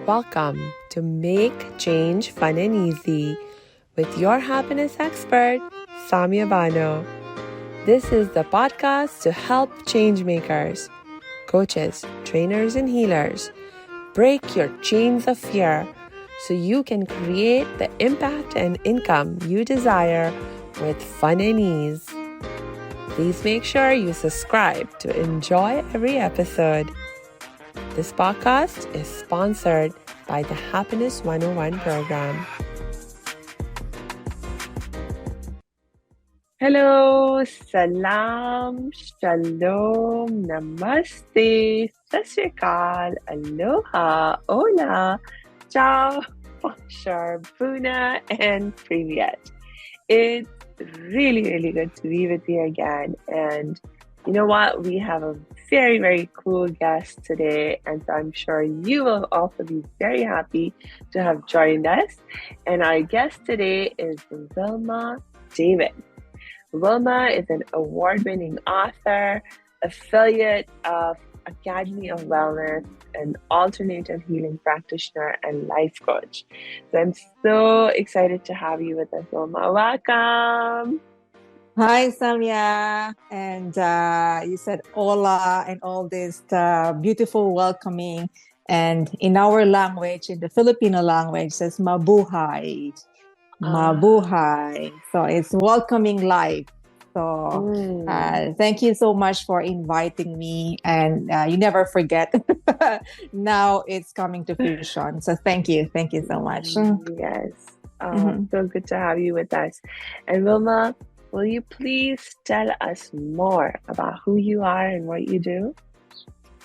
Welcome to Make Change Fun and Easy with your happiness expert, Samia Bano. This is the podcast to help change makers, coaches, trainers, and healers break your chains of fear so you can create the impact and income you desire with fun and ease. Please make sure you subscribe to enjoy every episode. This podcast is sponsored by the Happiness 101 program. Hello, salam, shalom, namaste, sat sri akal, aloha, hola, ciao, bonjour, buna, and privyet. It's really good to be with you again. And you know what? We have a very, very cool guest today. And so I'm sure you will also be very happy to have joined us. And our guest today is Wilma David. Wilma is an award-winning author, affiliate of Academy of Wellness, an alternative healing practitioner, and life coach. So I'm so excited to have you with us, Wilma. Welcome. Hi, Samia. And you said hola and all this beautiful welcoming. And in our language, in the Filipino language, says mabuhay. Mabuhay. So it's welcoming life. So thank you so much for inviting me. And you never forget. Now it's coming to fruition. So thank you. Thank you so much. Yes. So good to have you with us. And Wilma, will you please tell us more about who you are and what you do?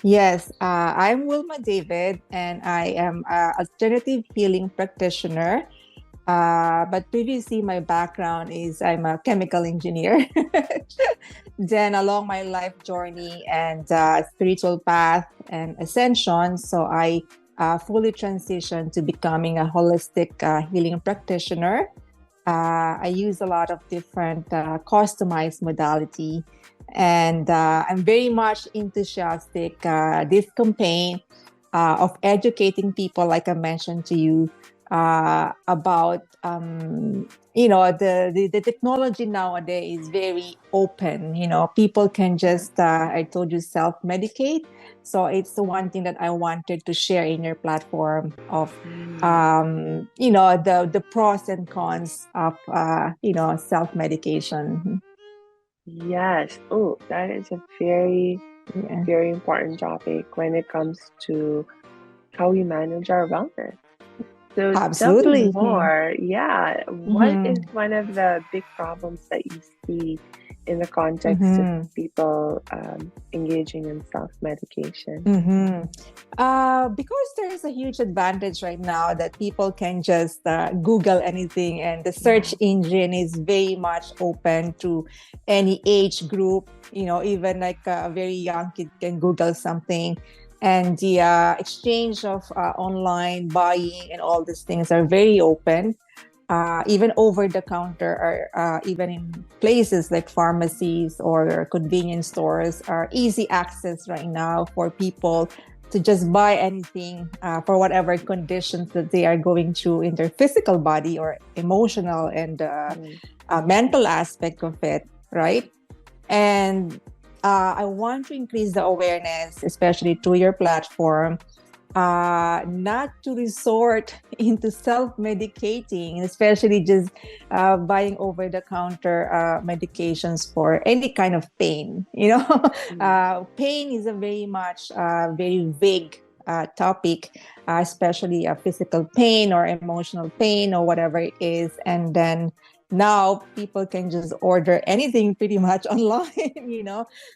Yes, I'm Wilma David, and I am an alternative healing practitioner. But previously, my background is I'm a chemical engineer. Then along my life journey and spiritual path and ascension, so I fully transitioned to becoming a holistic healing practitioner. I use a lot of different customized modality, and I'm very much enthusiastic this campaign of educating people, like I mentioned to you, about the technology nowadays is very open. People can just I told you self-medicate. So it's the one thing that I wanted to share in your platform of the pros and cons of self-medication. Yes. Oh, that is a very important topic when it comes to how we manage our wellness. So Absolutely. tell me more. Yeah. What is one of the big problems that you see in the context of people engaging in self-medication? Because there's a huge advantage right now that people can just Google anything, and the search engine is very much open to any age group. Even like a very young kid can Google something. And the exchange of online buying and all these things are very open, even over the counter, or even in places like pharmacies or convenience stores are easy access right now for people to just buy anything for whatever conditions that they are going through in their physical body or emotional and mental aspect of it, right? And I want to increase the awareness, especially to your platform, not to resort into self-medicating, especially just buying over-the-counter medications for any kind of pain. Pain is a very vague topic, especially a physical pain or emotional pain or whatever it is. And then now people can just order anything pretty much online,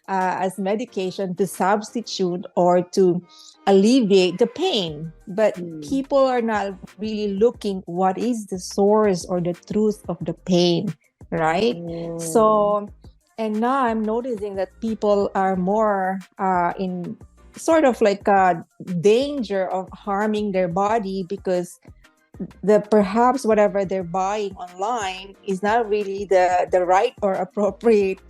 as medication to substitute or to alleviate the pain. But people are not really looking what is the source or the truth of the pain, right? So, and now I'm noticing that people are more in sort of like a danger of harming their body because perhaps whatever they're buying online is not really the right or appropriate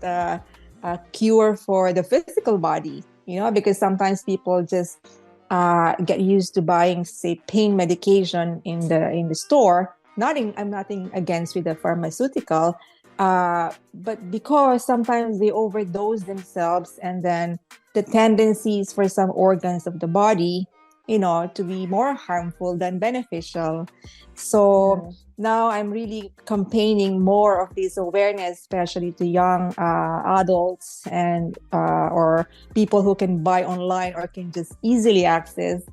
cure for the physical body, because sometimes people just get used to buying, say, pain medication in the store. I'm nothing against with the pharmaceutical, but because sometimes they overdose themselves, and then the tendencies for some organs of the body, to be more harmful than beneficial. So now I'm really campaigning more of this awareness, especially to young adults and or people who can buy online or can just easily access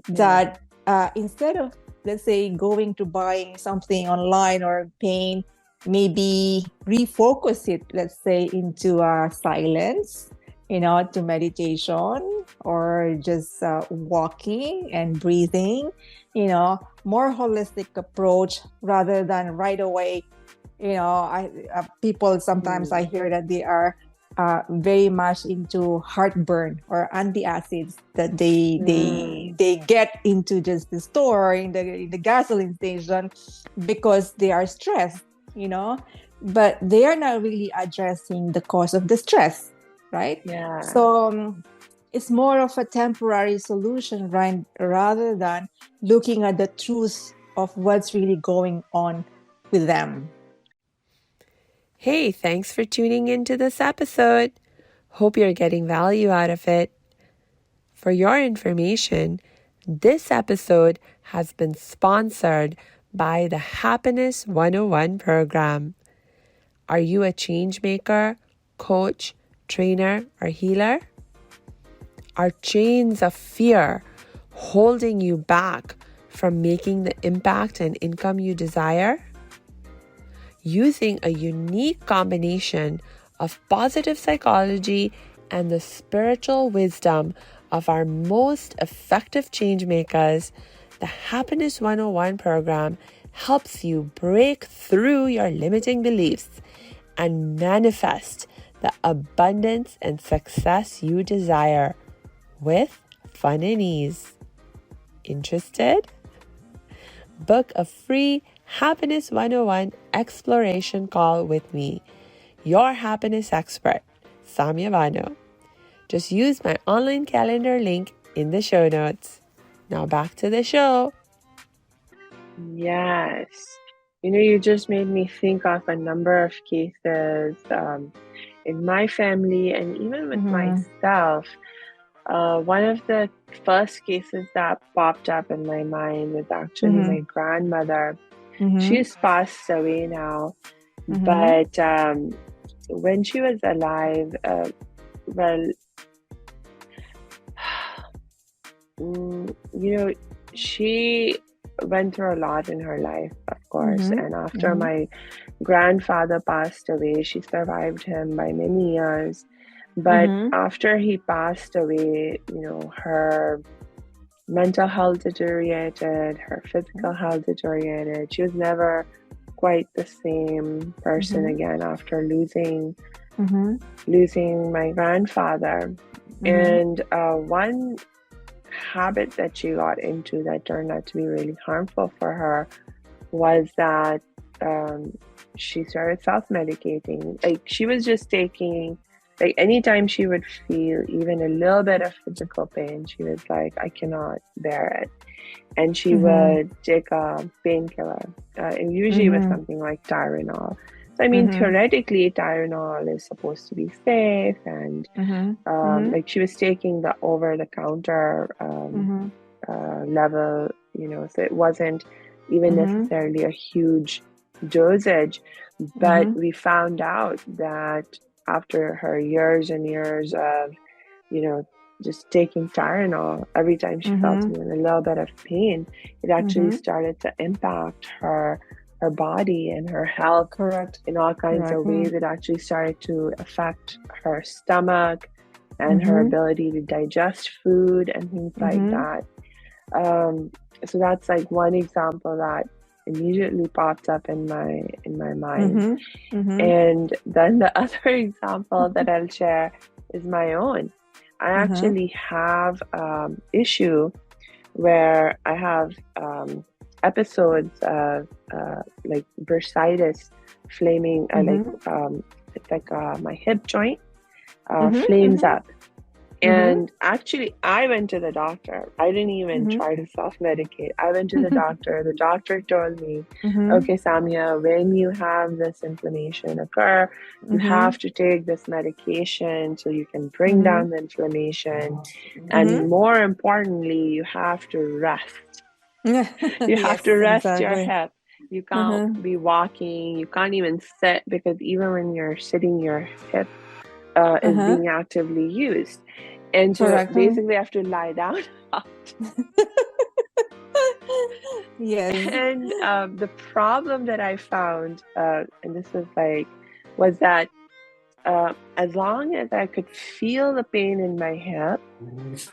that instead of, let's say, going to buying something online or paying, maybe refocus it, let's say, into silence, to meditation or just walking and breathing, more holistic approach rather than right away. People sometimes I hear that they are very much into heartburn or antacids that they get into just the store in the gasoline station because they are stressed, but they are not really addressing the cause of the stress, right? Yeah. So it's more of a temporary solution, right, rather than looking at the truth of what's really going on with them. Hey, thanks for tuning into this episode. Hope you're getting value out of it. For your information, this episode has been sponsored by the Happiness 101 program. Are you a change maker, coach, trainer, or healer? Are chains of fear holding you back from making the impact and income you desire? Using a unique combination of positive psychology and the spiritual wisdom of our most effective change makers, the Happiness 101 program helps you break through your limiting beliefs and manifest the abundance and success you desire with fun and ease. Interested? Book a free Happiness 101 exploration call with me, your happiness expert, Samia Bano. Just use my online calendar link in the show notes. Now back to the show. Yes. You just made me think of a number of cases in my family and even with myself. One of the first cases that popped up in my mind was actually my grandmother. She's passed away now, but when she was alive, she went through a lot in her life, of course. And after my grandfather passed away, she survived him by many years. But after he passed away, her mental health deteriorated, her physical health deteriorated. She was never quite the same person again after losing my grandfather. And one habit that she got into that turned out to be really harmful for her was that she started self-medicating. Like, she was just taking, like, anytime she would feel even a little bit of physical pain, she was like, I cannot bear it. And she would take a painkiller. And usually it was something like Tylenol. So, I mean, theoretically, Tylenol is supposed to be safe. And like, she was taking the over-the-counter level, so it wasn't even necessarily a huge dosage. But we found out that after her years and years of, just taking Tylenol every time she felt even a little bit of pain, it actually started to impact her body and her health in all kinds of ways. It actually started to affect her stomach and her ability to digest food and things like that. So that's like one example that immediately popped up in my mind. And then the other example that I'll share is my own. I actually have issue where I have episodes of like bursitis, flaming, it's like my hip joint flames up. And actually, I went to the doctor. I didn't even try to self-medicate. I went to the doctor. The doctor told me, okay, Samia, when you have this inflammation occur, you have to take this medication so you can bring down the inflammation. And more importantly, you have to rest. You have Yes, to rest your exactly. hip. You can't be walking. You can't even sit, because even when you're sitting, your hip is being actively used. And so Correct. basically I have to lie down. Yes. And the problem that I found, and this was that as long as I could feel the pain in my hip,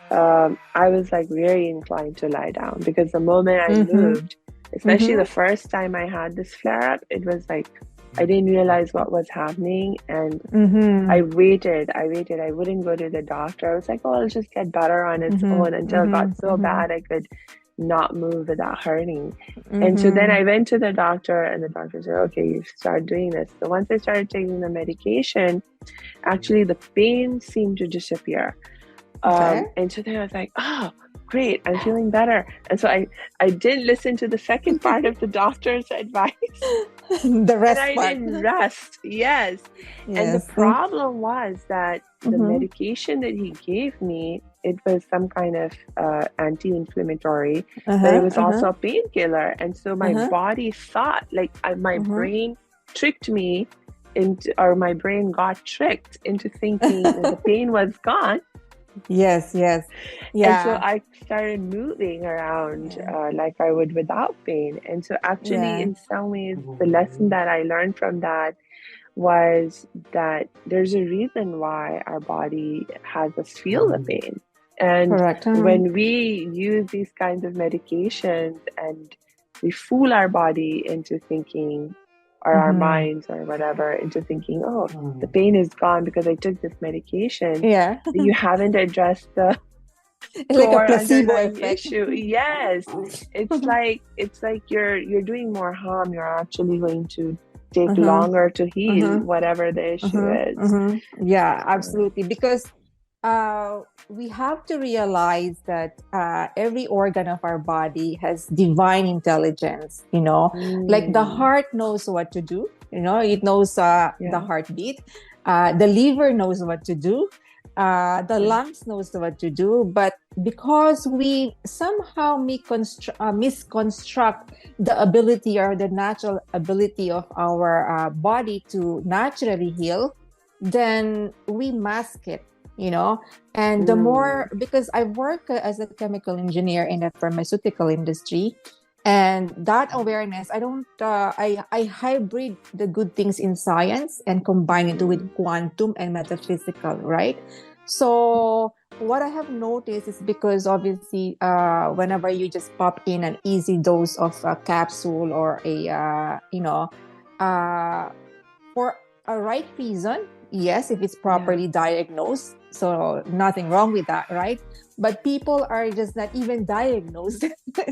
I was like very inclined to lie down, because the moment I moved, especially the first time I had this flare up, it was like I didn't realize what was happening, and I waited. I wouldn't go to the doctor. I was like, oh, it'll just get better on its own, until it got so bad I could not move without hurting. And so then I went to the doctor, and the doctor said, okay, you start doing this. So once I started taking the medication, actually the pain seemed to disappear. And so then I was like, oh, great, I'm feeling better. And so I didn't listen to the second part of the doctor's advice. The rest And I part. didn't rest. Yes. And the problem was that the medication that he gave me, it was some kind of anti-inflammatory, but it was also a painkiller. And so my body thought, like my brain tricked me into, or my brain got tricked into thinking that the pain was gone. Yes. Yeah. And so I started moving around like I would without pain. And so actually, in some ways, the lesson that I learned from that was that there's a reason why our body has us feel the pain. And Correct. when we use these kinds of medications and we fool our body into thinking, or our minds or whatever, into thinking, oh, the pain is gone because I took this medication. You haven't addressed the like a placebo underlying effect. issue. Yes. It's like you're doing more harm. You're actually going to take longer to heal whatever the issue is. Yeah, absolutely. Because we have to realize that every organ of our body has divine intelligence, like the heart knows what to do, it knows the heartbeat, the liver knows what to do, the lungs knows what to do, but because we somehow misconstruct the ability or the natural ability of our body to naturally heal, then we mask it. And the more, because I work as a chemical engineer in the pharmaceutical industry, and that awareness, I hybrid the good things in science and combine it with quantum and metaphysical, right? So what I have noticed is, because obviously whenever you just pop in an easy dose of a capsule or for a right reason, yes, if it's properly diagnosed, so nothing wrong with that, right? But people are just not even diagnosed.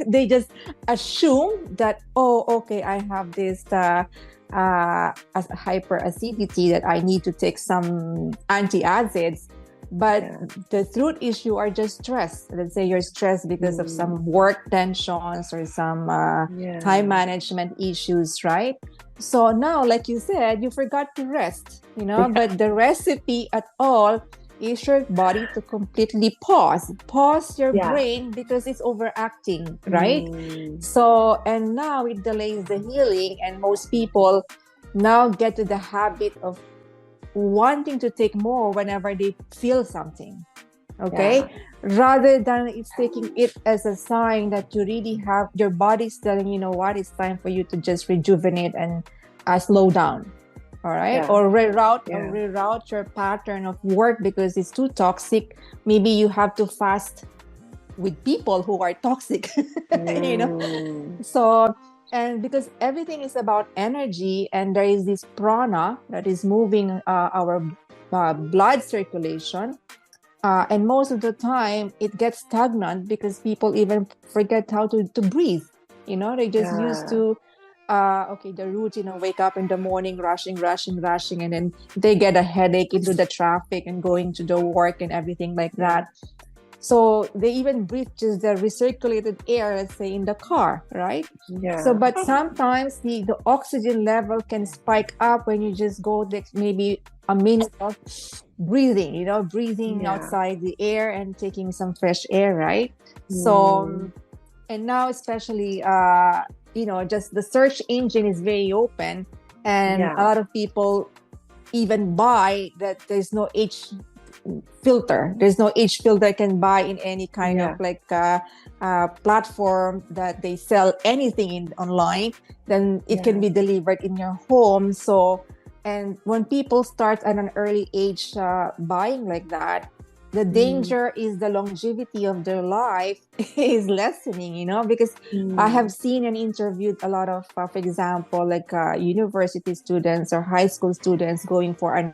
They just assume that, oh, okay, I have this hyperacidity that I need to take some antacids. But the truth issue are just stress. Let's say you're stressed because of some work tensions or some time management issues, right? So now, like you said, you forgot to rest, but the recipe at all is your body to completely pause your brain, because it's overacting, right? So, and now it delays the healing, and most people now get to the habit of wanting to take more whenever they feel something, rather than it's taking it as a sign that you really have, your body's telling what, it's time for you to just rejuvenate and slow down, all right, or reroute your pattern of work because it's too toxic. Maybe you have to fast with people who are toxic. So, and because everything is about energy, and there is this prana that is moving our blood circulation, and most of the time it gets stagnant because people even forget how to breathe. They just used to okay, the routine of wake up in the morning, rushing, and then they get a headache into the traffic and going to the work and everything like that. So they even breathe just the recirculated air, let's say, in the car, right? Yeah. So, but sometimes the oxygen level can spike up when you just go maybe a minute of breathing, breathing outside the air and taking some fresh air, right? So, and now especially, just the search engine is very open, and a lot of people even buy that there's no H filter. There's no H filter I can buy in any kind of like platform that they sell anything online. Then it can be delivered in your home. So, and when people start at an early age buying like that, the danger is the longevity of their life is lessening, because I have seen and interviewed a lot of, for example, like university students or high school students going for an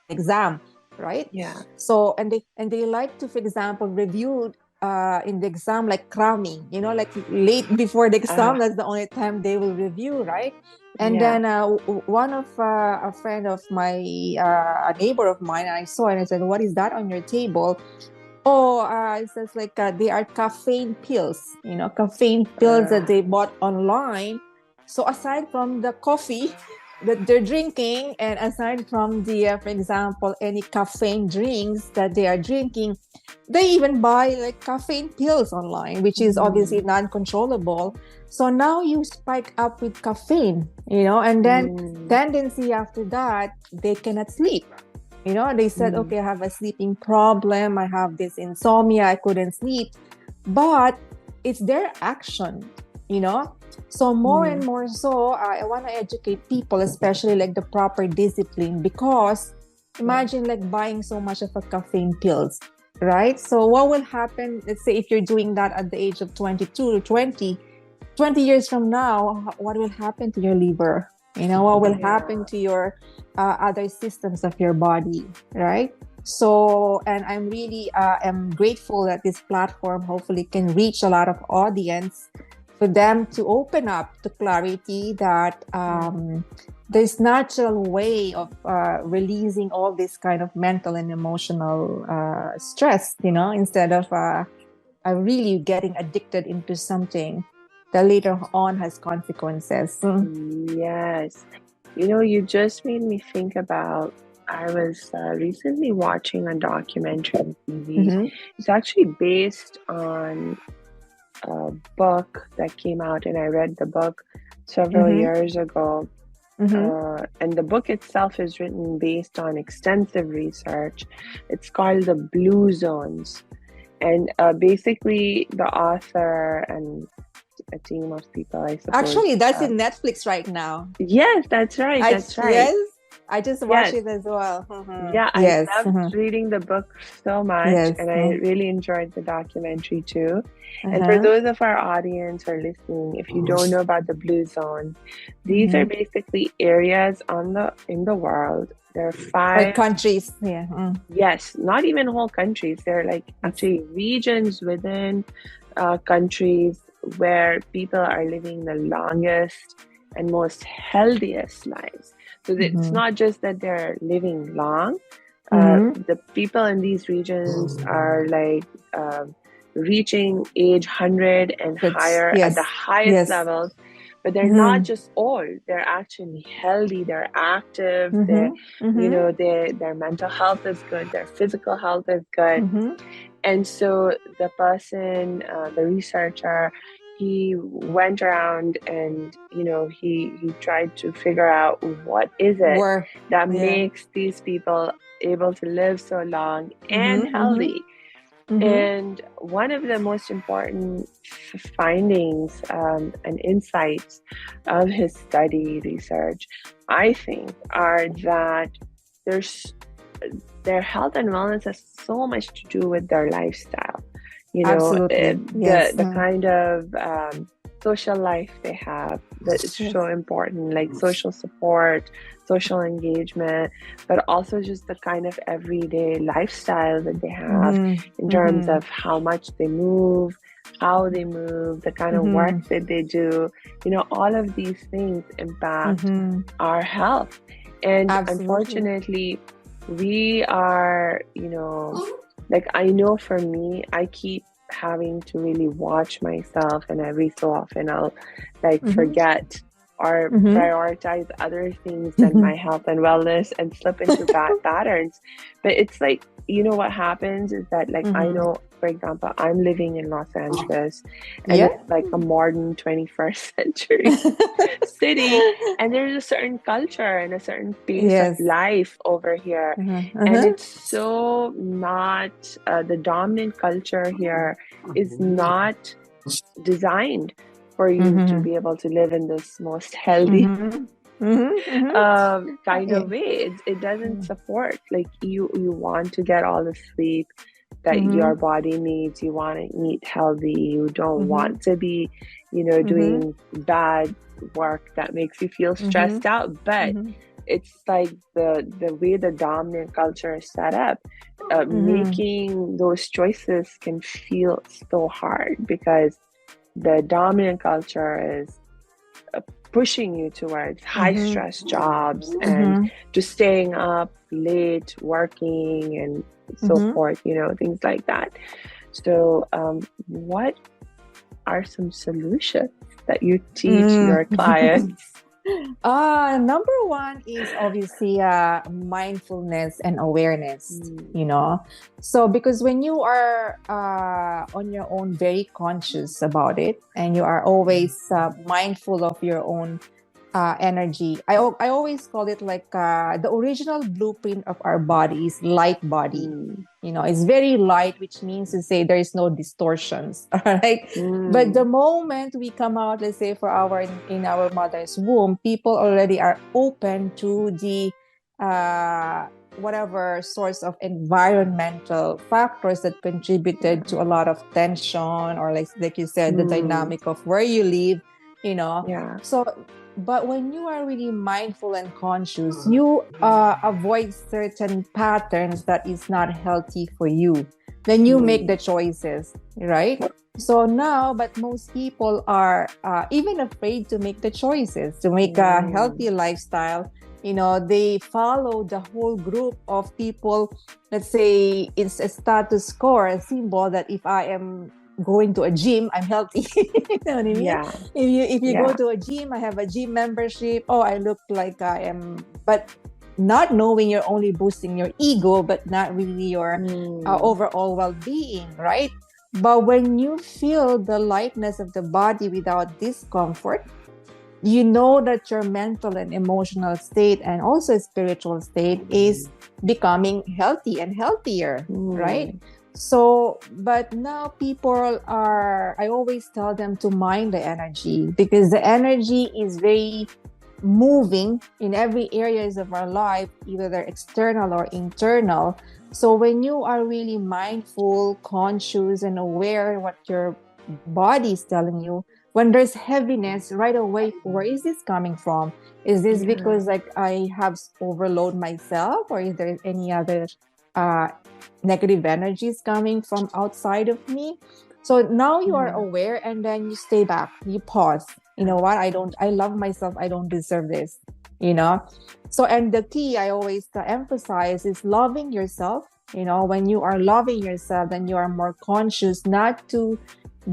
exam, right? Yeah. So, and they like to, for example, review in the exam, like cramming, like late before the exam, that's the only time they will review, right? And then one of a friend of my, a neighbor of mine, I saw and I said, "What is that on your table?" Oh, it says like they are caffeine pills, caffeine pills that they bought online. So aside from the coffee that they're drinking, and aside from the, for example, any caffeine drinks that they are drinking, they even buy like caffeine pills online, which is obviously non-controllable. So now you spike up with caffeine, and then tendency after that, they cannot sleep. They said, okay, I have a sleeping problem. I have this insomnia. I couldn't sleep. But it's their action, So more and more so, I want to educate people, especially like the proper discipline, because imagine like buying so much of a caffeine pills, right? So what will happen, let's say if you're doing that at the age of 22 to 20 years from now, what will happen to your liver? What will happen to your other systems of your body, right? So, and I'm really am grateful that this platform hopefully can reach a lot of audience for them to open up to clarity that there's natural way of releasing all this kind of mental and emotional stress, instead of really getting addicted into something that later on has consequences. Yes. You just made me think about, I was recently watching a documentary on TV. It's actually based on a book that came out, and I read the book several years ago. And the book itself is written based on extensive research. It's called The Blue Zones. And basically the author and a team of people, I suppose. Actually, that's in Netflix right now. Yes, that's right. That's right. Yes, I just watched it as well. Yeah, I loved reading the book so much, and I really enjoyed the documentary too. And for those of our audience who are listening, if you don't know about the Blue Zone, these are basically areas in the world. There are 5 countries. Yes, not even whole countries. They're like actually regions within countries where people are living the longest and most healthiest lives. So it's not just that they're living long. The people in these regions are like reaching age 100 and higher at the highest levels. But they're not just old. They're actually healthy. They're active. Their mental health is good. Their physical health is good. And so the person, the researcher, he went around and, he tried to figure out what is it that makes these people able to live so long and healthy. And one of the most important findings and insights of his study research, I think, are that their health and wellness has so much to do with their lifestyle. Absolutely. The kind of social life they have that is so important, like social support, social engagement, but also just the kind of everyday lifestyle that they have in terms of how much they move, how they move, the kind of work Mm-hmm. that they do, all of these things impact Mm-hmm. our health. And Absolutely. unfortunately, we are, like, I know for me, I keep having to really watch myself, and every so often I'll like Mm-hmm. forget or Mm-hmm. prioritize other things than my health and wellness and slip into bad patterns. But it's like, what happens is that, like, I Mm-hmm. know, for example, I'm living in Los Angeles, and Yeah. it's like a modern 21st century city, and there's a certain culture and a certain pace of Yes. life over here, Uh-huh. and Uh-huh. it's so not the dominant culture here is not designed for you to Mm-hmm. be able to live in this most healthy Mm-hmm. Mm-hmm. Mm-hmm. kind Yeah. of way. It doesn't support, like, you want to get all the sleep that Mm-hmm. your body needs. You want to eat healthy. You don't Mm-hmm. want to be, Mm-hmm. doing bad work that makes you feel Mm-hmm. stressed out. But Mm-hmm. it's like the way the dominant culture is set up, Mm-hmm. making those choices can feel so hard because the dominant culture is pushing you towards high Mm-hmm. stress jobs and Mm-hmm. to staying up late working and so Mm-hmm. forth, things like that. So what are some solutions that you teach your Mm. clients? Number one is obviously mindfulness and awareness, Mm, you know. So, because when you are on your own, very conscious about it, and you are always mindful of your own energy. I always call it like the original blueprint of our body is light body. mm, It's very light, which means to say there is no distortions. All right. But the mm, moment we come out, let's say for our in our mother's womb, people already are open to the whatever source of environmental factors that contributed to a lot of tension, or like you said, the mm, dynamic of where you live. yeah, So, but when you are really mindful and conscious, you avoid certain patterns that is not healthy for you. Then you make mm, the choices, right? So now, but most people are even afraid to make the choices to make a mm, healthy lifestyle. They follow the whole group of people. Let's say it's a status quo, a symbol that if I am going to a gym, I'm healthy. You know what I mean? yeah, If you go yeah, to a gym, I have a gym membership. Oh, I look like I am, but not knowing you're only boosting your ego, but not really your mm, overall well-being, right? But when you feel the lightness of the body without discomfort, you know that your mental and emotional state and also spiritual state is becoming healthy and healthier, right? mm, So, but now people are, I always tell them to mind the energy, because the energy is very moving in every areas of our life, either they're external or internal. So when you are really mindful, conscious, and aware what your body is telling you, when there's heaviness, right away, where is this coming from? Is this yeah, because like I have overload myself, or is there any other uh, negative energies coming from outside of me? So now you are yeah, aware, and then you stay back, you pause. You know what? I love myself. I don't deserve this, you know? So, and the key I always emphasize is loving yourself. When you are loving yourself, then you are more conscious not to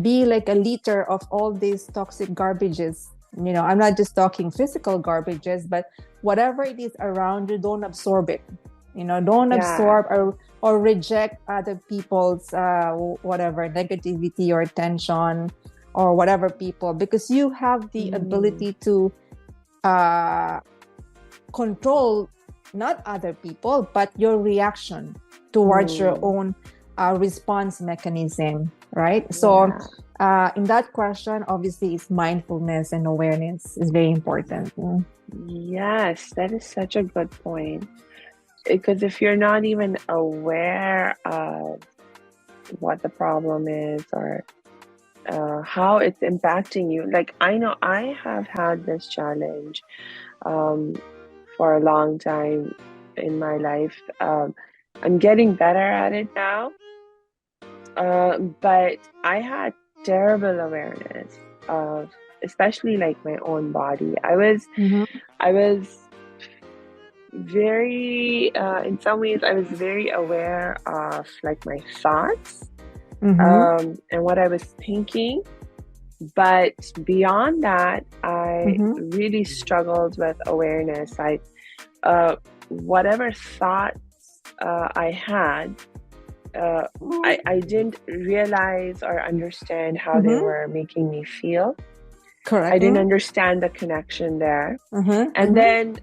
be like a liter of all these toxic garbages. I'm not just talking physical garbages, but whatever it is around you, don't absorb it. Don't yeah, absorb or reject other people's whatever negativity or tension or whatever people, because you have the mm, ability to uh, control not other people, but your reaction towards your mm, own response mechanism, right? So, yeah. in that question, obviously, it's mindfulness and awareness is very important. Yes, that is such a good point. Because if you're not even aware of what the problem is or how it's impacting you, like, I know I have had this challenge um, for a long time in my life. I'm getting better at it now, but I had terrible awareness of, especially like my own body. I was very, in some ways, I was very aware of like my thoughts, and what I was thinking. But beyond that, I really struggled with awareness. Whatever thoughts I had, I didn't realize or understand how they were making me feel. Correct. I didn't understand the connection there. And then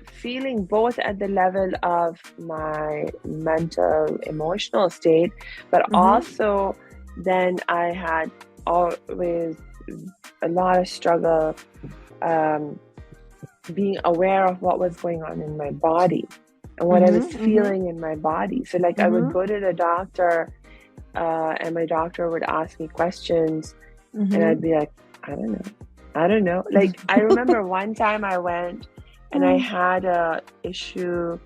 feeling both at the level of my mental, emotional state, but also then I had always a lot of struggle being aware of what was going on in my body and what I was feeling in my body. So like I would go to the doctor and my doctor would ask me questions and I'd be like, I don't know. Like I remember one time I went and I had a issue,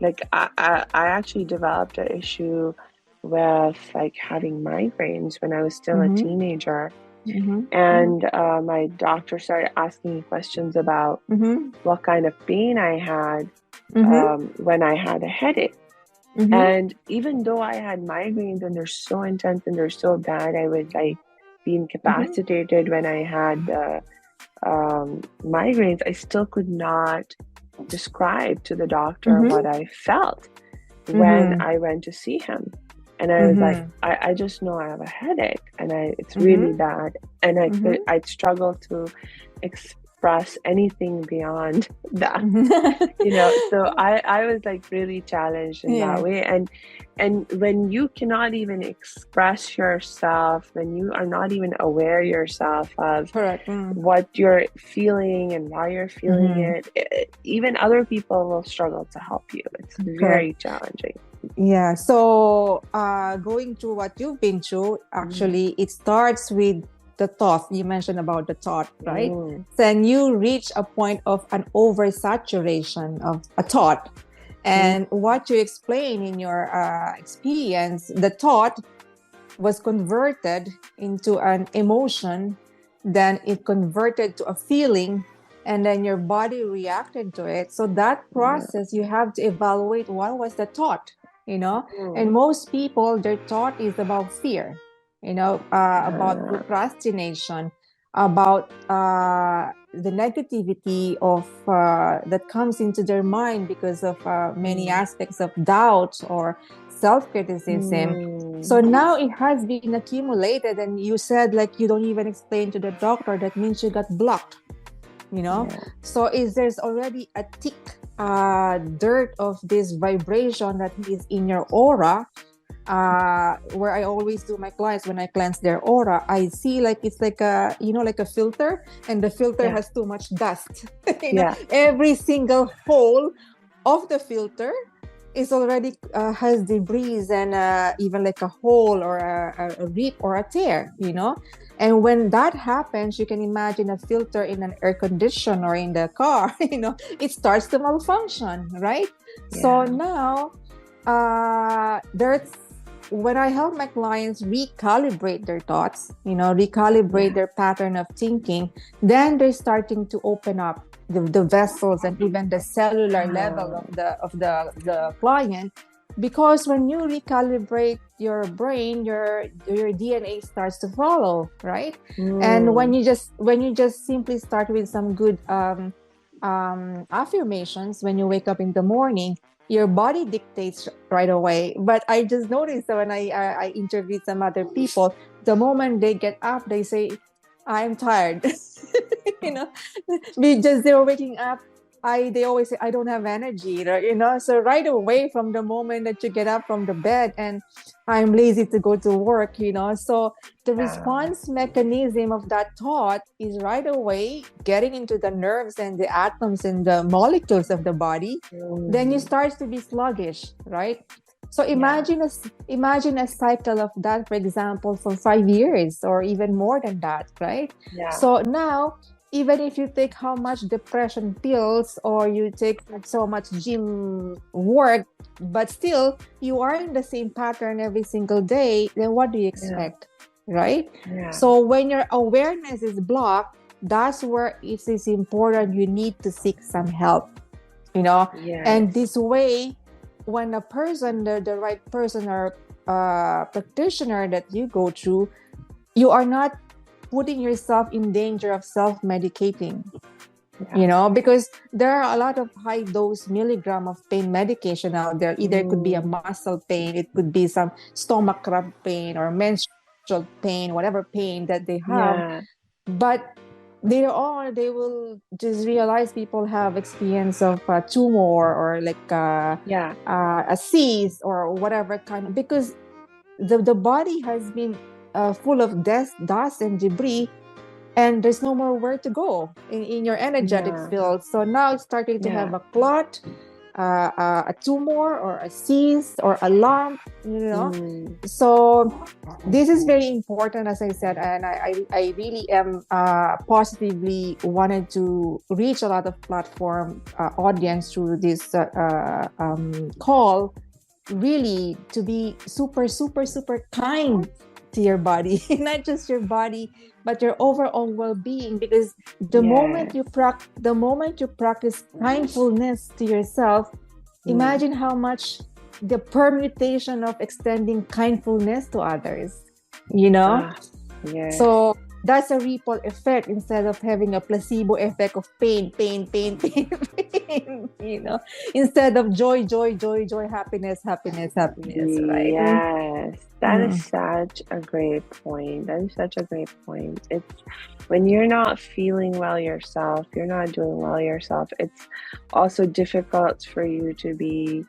like I actually developed an issue with like having migraines when I was still a teenager. And my doctor started asking me questions about what kind of pain I had when I had a headache. And even though I had migraines and they're so intense and they're so bad, I would like be incapacitated when I had migraines, I still could not describe to the doctor what I felt when I went to see him. And I was like, I just know I have a headache and it's really bad. And I'd struggle to express anything beyond that, so I was like really challenged in that way. And when you cannot even express yourself, when you are not even aware yourself of what you're feeling and why you're feeling it, even other people will struggle to help you. It's very challenging. Yeah. So going through what you've been through, actually, it starts with the thought. You mentioned about the thought, right? Then you reach a point of an oversaturation of a thought. And what you explain in your experience, the thought was converted into an emotion, then it converted to a feeling, and then your body reacted to it. So that process, you have to evaluate what was the thought, and most people, their thought is about fear, about procrastination, about the negativity of that comes into their mind because of many aspects of doubt or self-criticism. So now it has been accumulated, and you said like you don't even explain to the doctor. That means you got blocked, So there's already a thick dirt of this vibration that is in your aura. Where I always do my clients, when I cleanse their aura, I see like it's like a like a filter, and the filter has too much dust. Every single hole of the filter is already has debris and even like a hole or a rip or a tear, And when that happens, you can imagine a filter in an air conditioner or in the car, it starts to malfunction, right? So now when I help my clients recalibrate their thoughts, recalibrate their pattern of thinking, then they're starting to open up the vessels and even the cellular level of the client. Because when you recalibrate your brain, your DNA starts to follow, right? And when you just simply start with some good affirmations when you wake up in the morning, your body dictates right away. But I just noticed that when I interviewed some other people, the moment they get up, they say, I'm tired. Because they're waking up, they always say, I don't have energy, So right away from the moment that you get up from the bed, and I'm lazy to go to work, So the response mechanism of that thought is right away getting into the nerves and the atoms and the molecules of the body. Then you start to be sluggish, right? So imagine a cycle of that, for example, for 5 years or even more than that, right? So now even if you take how much depression pills or you take so much gym work, but still you are in the same pattern every single day, then what do you expect? Right? Yeah. So when your awareness is blocked, that's where it is important. You need to seek some help, Yes. and this way, when a person, the right person or practitioner that you go through, you are not putting yourself in danger of self-medicating, because there are a lot of high dose milligram of pain medication out there. Either it could be a muscle pain, it could be some stomach cramp pain or menstrual pain, whatever pain that they have. Yeah. But later on, they will just realize people have experience of a tumor or like a cyst or whatever kind of, because the body has been full of dust and debris, and there's no more where to go in your energetic field. So now it's starting to have a clot, a tumor or a cyst or a lump, So this is very important, as I said, and I really am positively wanted to reach a lot of platform audience through this call, really to be super, super, super kind to your body, not just your body, but your overall well-being. Because the moment you practice kindfulness to yourself, imagine how much the permutation of extending kindfulness to others, So that's a ripple effect instead of having a placebo effect of pain, instead of joy, happiness, right? Yes, that is such a great point. It's when you're not feeling well yourself, you're not doing well yourself, it's also difficult for you to be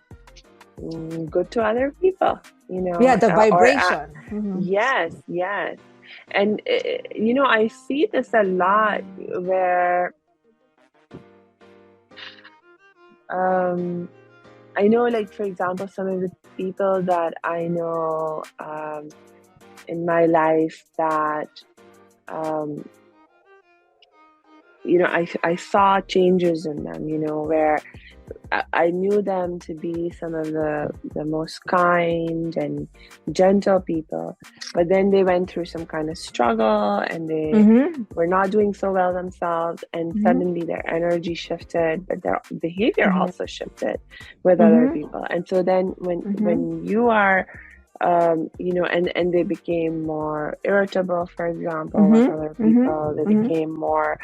good to other people, the vibration. Yes. And I see this a lot where I know, like, for example, some of the people that I know in my life that I saw changes in them, where I knew them to be some of the most kind and gentle people, but then they went through some kind of struggle and they were not doing so well themselves, and suddenly their energy shifted, but their behavior also shifted with other people. And so then when you are and they became more irritable, for example, with other people, they became more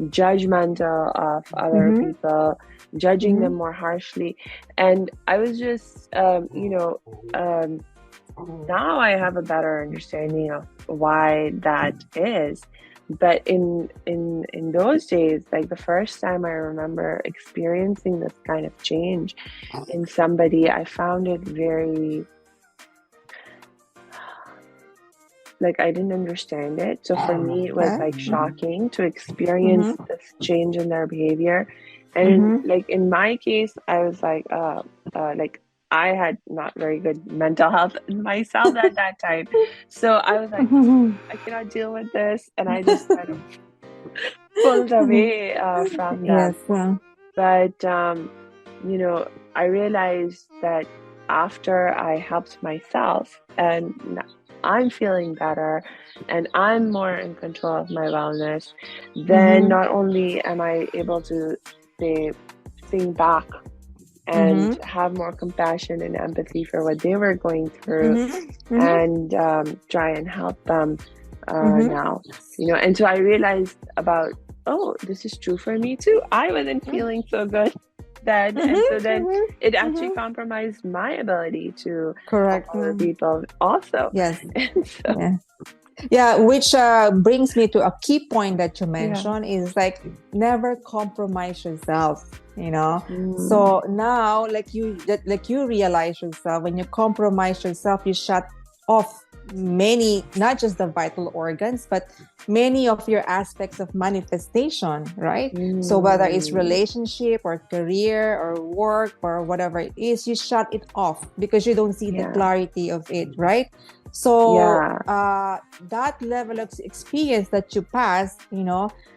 judgmental of other people, judging them more harshly. And I was just now I have a better understanding of why that is. But in those days, like the first time I remember experiencing this kind of change in somebody, I found it very, like, I didn't understand it. So for me, it was like shocking to experience this change in their behavior. And like in my case, I was like I had not very good mental health myself at that time. So I was like, I cannot deal with this. And I just kind of pulled away from them. Yes. But, I realized that after I helped myself and I'm feeling better and I'm more in control of my wellness, then not only am I able to think back and have more compassion and empathy for what they were going through and try and help them now, and so I realized about, this is true for me too. I wasn't feeling so good then, and so then it actually compromised my ability to help other people also. Yes. So, which brings me to a key point that you mentioned is like never compromise yourself. So now, like you realize yourself, when you compromise yourself, you shut off many, not just the vital organs, but many of your aspects of manifestation, right? So whether it's relationship or career or work or whatever it is, you shut it off because you don't see the clarity of it, right? So Yeah. that level of experience that you pass,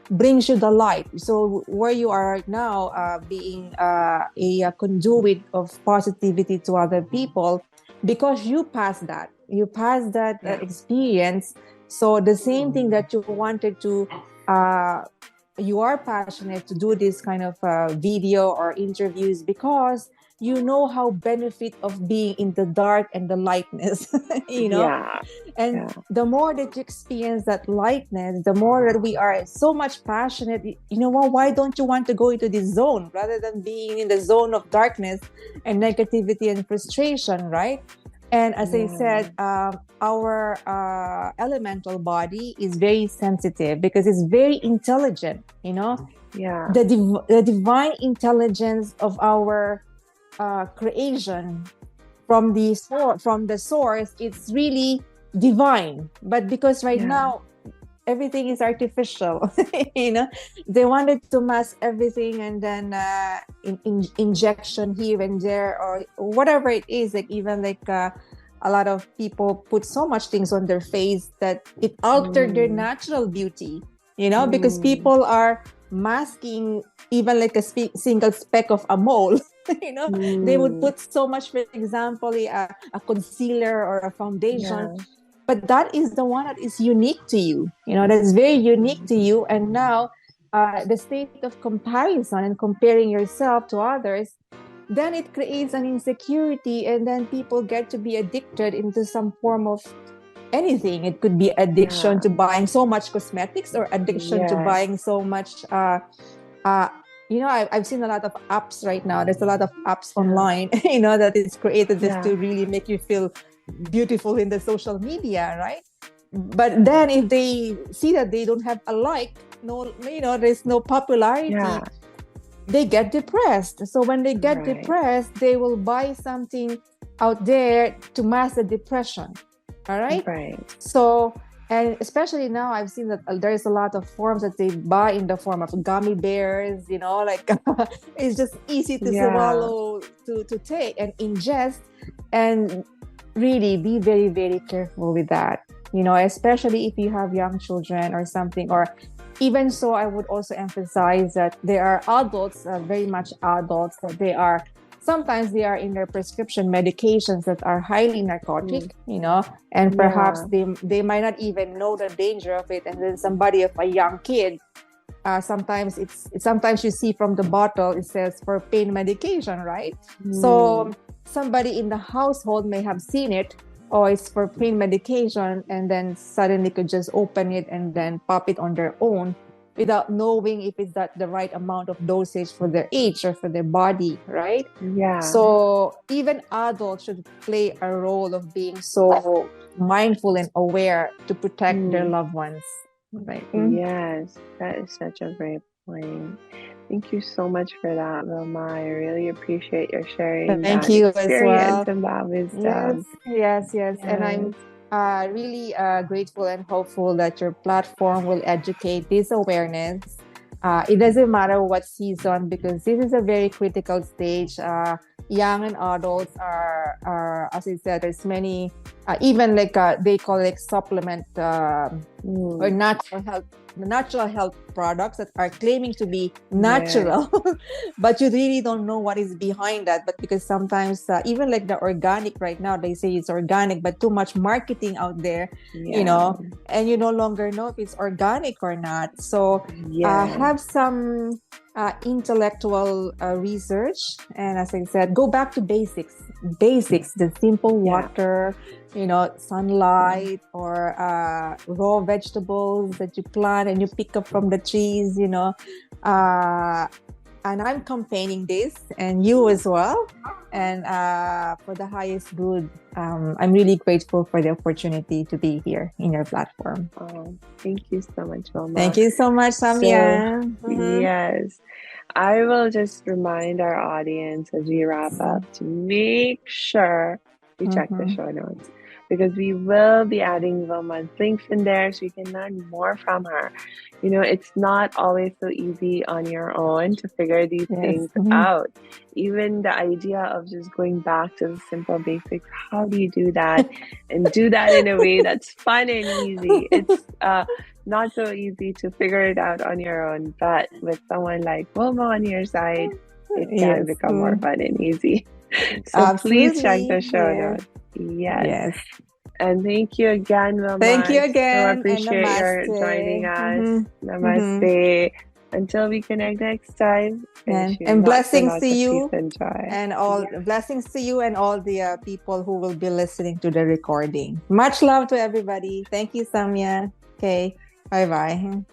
brings you the light. So where you are right now, being a conduit of positivity to other people, because you passed that, Yeah. experience. So the same thing that you wanted to, you are passionate to do this kind of video or interviews because you know how benefit of being in the dark and the lightness, Yeah. and Yeah. the more that you experience that lightness, the more that we are so much passionate. Why don't you want to go into this zone rather than being in the zone of darkness and negativity and frustration, right? And as I said, our elemental body is very sensitive because it's very intelligent. Yeah. The divine intelligence of our creation from the source, it's really divine. But because right Yeah. now everything is artificial, they wanted to mask everything, and then injection here and there or whatever it is, like even like a lot of people put so much things on their face that it altered their natural beauty, because people are masking even like a single speck of a mole. They would put so much, for example, a concealer or a foundation, Yeah. but that is the one that is unique to you, that's very unique to you. And now the state of comparison and comparing yourself to others, then it creates an insecurity, and then people get to be addicted into some form of anything. It could be addiction to buying so much cosmetics, or addiction to Yes. buying so much I've seen a lot of apps right now. There's a lot of apps online, that is created just to really make you feel beautiful in the social media, right? But then if they see that they don't have a there's no popularity, they get depressed. So when they get depressed, they will buy something out there to mask the depression. All right. Right. So, and especially now, I've seen that there's a lot of forms that they buy in the form of gummy bears, like it's just easy to swallow, to take and ingest. And really be very, very careful with that, especially if you have young children or something. Or even so, I would also emphasize that there are adults, very much adults, that sometimes they are in their prescription medications that are highly narcotic, and perhaps they might not even know the danger of it. And then somebody of a young kid, sometimes sometimes you see from the bottle, it says for pain medication, right? So somebody in the household may have seen it, or it's for pain medication, and then suddenly could just open it and then pop it on their own without knowing if it's that the right amount of dosage for their age or for their body, right? Yeah. So even adults should play a role of being so mindful and aware to protect their loved ones. Right. Yes, that is such a great point. Thank you so much for that, Wilma. I really appreciate your sharing Thank that you as well. experience and that wisdom. Yes. And I'm really grateful and hopeful that your platform will educate this awareness. It doesn't matter what season, because this is a very critical stage. Young and adults are, as I said, there's many, even like they call it supplement or natural health products that are claiming to be natural, but you really don't know what is behind that. But because sometimes even like the organic right now, they say it's organic, but too much marketing out there, and you no longer know if it's organic or not. So have some intellectual research, and as I said, go back to basics, the simple water, sunlight, or raw vegetables that you plant and you pick up from the trees, and I'm campaigning this, and you as well, and for the highest good. I'm really grateful for the opportunity to be here in your platform. Thank you so much, Wilma. Thank you so much, Samia. Yes, I will just remind our audience as we wrap up to make sure we check the show notes. because we will be adding Wilma's links in there so you can learn more from her. You know, it's not always so easy on your own to figure these things out. Even the idea of just going back to the simple basics, how do you do that? And do that in a way that's fun and easy. It's not so easy to figure it out on your own, but with someone like Wilma on your side, it can become more fun and easy. So please check the show notes. Yes. And thank you again, Wilma. Thank you again. So appreciate your joining us. Namaste. Until we connect next time. And blessings to you. And joy. And all blessings to you and all the people who will be listening to the recording. Much love to everybody. Thank you, Samia. Okay. Bye-bye.